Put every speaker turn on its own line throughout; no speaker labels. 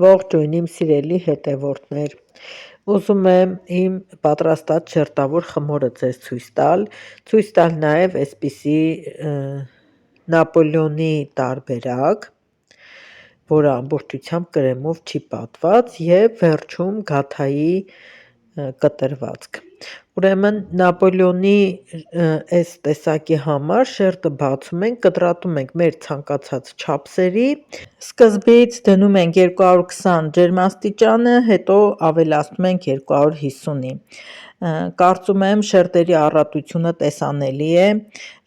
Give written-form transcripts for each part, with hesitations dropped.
Ողջույն իմ սիրելի հետևորդներ, ուզում եմ իմ պատրաստած շերտավոր խմորը ձեզ ցույց տալ նաև այսպիսի Նապոլեոնի տարբերակ, որը ամբողջությամբ կրեմով չի պատված և վերջում գաթայի կտրվածք։ Ուրեմն Նապոլեոնի այս տեսակի համար շերտը բացում ենք, կտրատում ենք մեր ցանկացած չափսերի, սկզբից դնում ենք 220 ջերմաստիճանը, հետո ավելացնում ենք 250-ի։ Կարծում եմ շերտերի առատությունը տեսանելի է,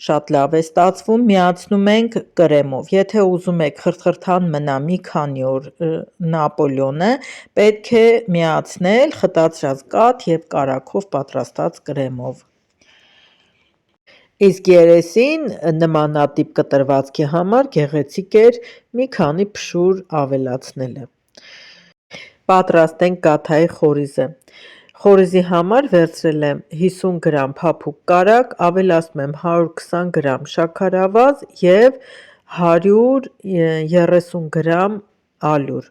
շատ լավ է ստացվում, միացնում ենք կրեմով։ Եթե ուզում եք խրթխրթան մնա մի քանի օր Նապոլեոնը, պետք է միացնել խտացրած կաթ և կարագով պատրաստած կրեմով։ Իսկ երեսին նմանատիպ կտրվածքի համար գեղեցիկ էր մի քանի փշուր ավելացնելը։ Պատրաստենք գաթայի խորիզը։ Խորիզի համար վերցրել եմ 50 գրամ փափուկ կարագ, ավելացնում եմ 120 գրամ շաքարավազ և 130 գրամ ալյուր։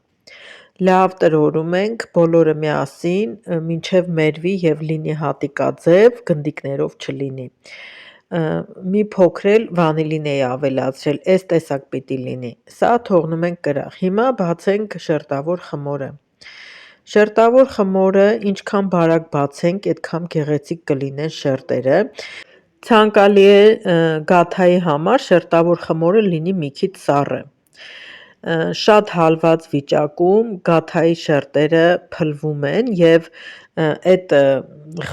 Լավ տրորում ենք բոլորը միասին, մինչև մերվի և լինի հատիկաձև, գնդիկներով չլինի։ Մի փոքր էլ վանիլին էի ավելացրել, այս տեսակ պիտի լինի։ Սա թողնում ենք կրախ։ Հիմա բացենք շերտավոր խմորը։ Շերտավոր խմորը ինչքան բարակ բացենք, այդքան գեղեցիկ կլինեն շերտերը։ Ցանկալի է գաթայի համար շերտավոր խմորը լինի մի քիչ սառը։ Շատ հալված վիճակում գաթայի շերտերը փլվում են և այդ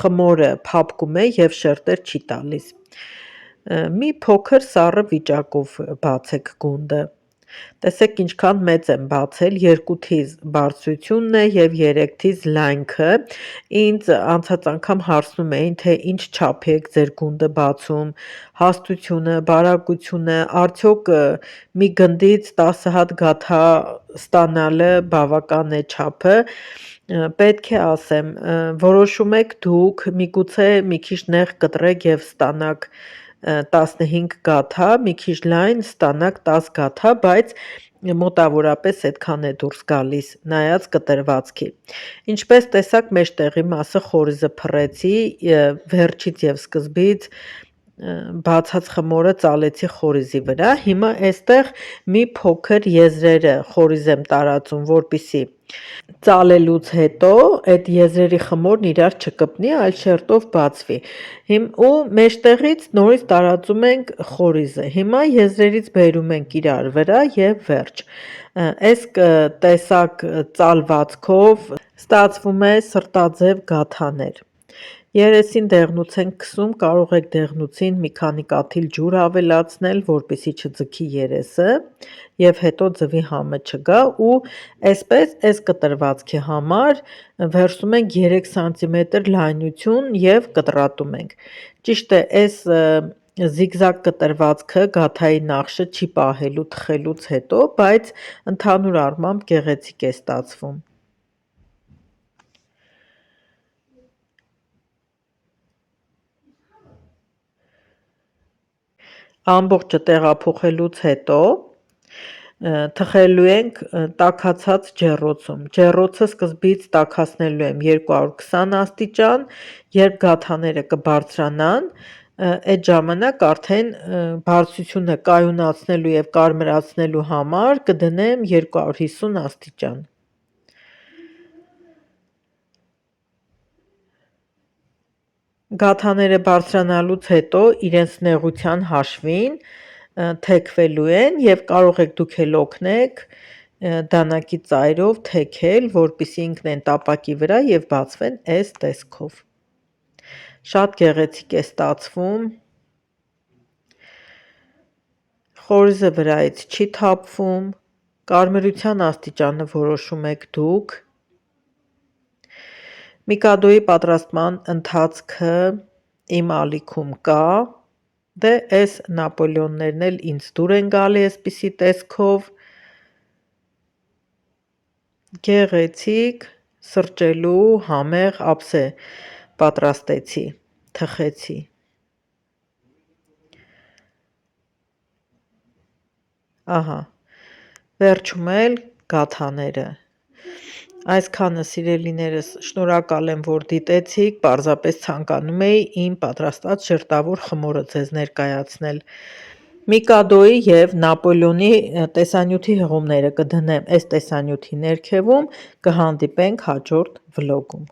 խմորը փափկում է և շերտեր չի տալիս։ Մի փոքր սառը վիճակով բացեք գունդը։ Տեսեք ինչքան մեծ եմ բացել, 2-թիզ բարձրությունն է և 3-թիզ լայնքը, ինձ անցած անգամ հարցնում էին, թե ինչ չափի եք ձեր գունդը բացում, հաստությունը, բարակությունը, արդյոք մի գնդից 10 հատ գաթա ստանալը բավական է չափը, պետք է ասեմ, որոշում եք դուք, միգուցե մի քիչ նեղ կտրեք և ստանաք 15 գաթա, մի քիչ լայն ստանաք 10 գաթա, բայց մոտավորապես այդքան է դուրս գալիս, նայած կտրվածքի։ Ինչպես տեսաք, մեջտեղի մասը խորիզը փռեցի, վերջից և սկզբից բացած խմորը ծալեցի խորիզի վրա, հիմա այստեղ մի փոքր եզրերը խորիզ եմ տարածում, որպեսզի ծալելուց հետո այդ եզրերի խմորն իրար չկպնի, այլ շերտով բացվի։ Ու մեջտեղից նորից տարածում ենք խորիզը։ Հիմա եզրերից բերում ենք իրար վրա և վերջ։ Այս տեսակ ծալվածքով ստացվում է սրտաձև գաթաներ։ Երեսին դեղնուց ենք քսում, կարող եք դեղնուցին մի քանի կաթիլ ջուր ավելացնել, որպեսզի չձգի երեսը և հետո ձվի համը չգա ու այսպես այս կտրվածքի համար վերցնում ենք 3 սանտիմետր լայնություն և կտրատում ենք։ Ճիշտ է, այս զիգզակ կտրվածքը գաթայի նախշը չի պահելու թխելուց հետո, բայց ընդհանուր առմամբ գեղեցիկ է ստացվում։ Ամբողջը տեղափոխելուց հետո թխելու ենք տաքացած ջեռոցում։ Ջեռոցը սկզբից տաքացնելու եմ 220 աստիճան, երբ գաթաները կբարձրանան, այդ ժամանակ արդեն բարձրությունը կայունացնելու և կարմրացնելու համար կդնեմ 250 աստիճան։ Գաթաները բարձրանալուց հետո իրենց նեղության հաշվին թեքվելու են և կարող եք դուք էլ օգնեք դանակի ծայրով թեքել, որպեսզի ընկնեն տապակի վրա և բացվեն այս տեսքով։ Շատ գեղեցիկ է ստացվում։ Խորիզը վրայից չի թափվում, կարմրության աստիճանը որոշում եք դուք։ Միկադոյի պատրաստման ընթացքը իմ ալիքում կա, դե այս Նապոլեոններն էլ ինձ դուր են գալի այսպիսի տեսքով, գեղեցիկ սրճելու համեղ ափսե պատրաստեցի, թխեցի։ Ահա, վերջում էլ գաթաները։ Այսքանը սիրելիներս, շնորհակալ եմ, որ դիտեցիք, պարզապես ցանկանում էի իմ պատրաստած ժրտավոր խմորը ձեզ ներկայացնել։ Միկադոյի և Նապոլեոնի տեսանյութի հղումները կդնեմ այս տեսանյութի ներքևում, կհանդիպենք հաջորդ վլոգում։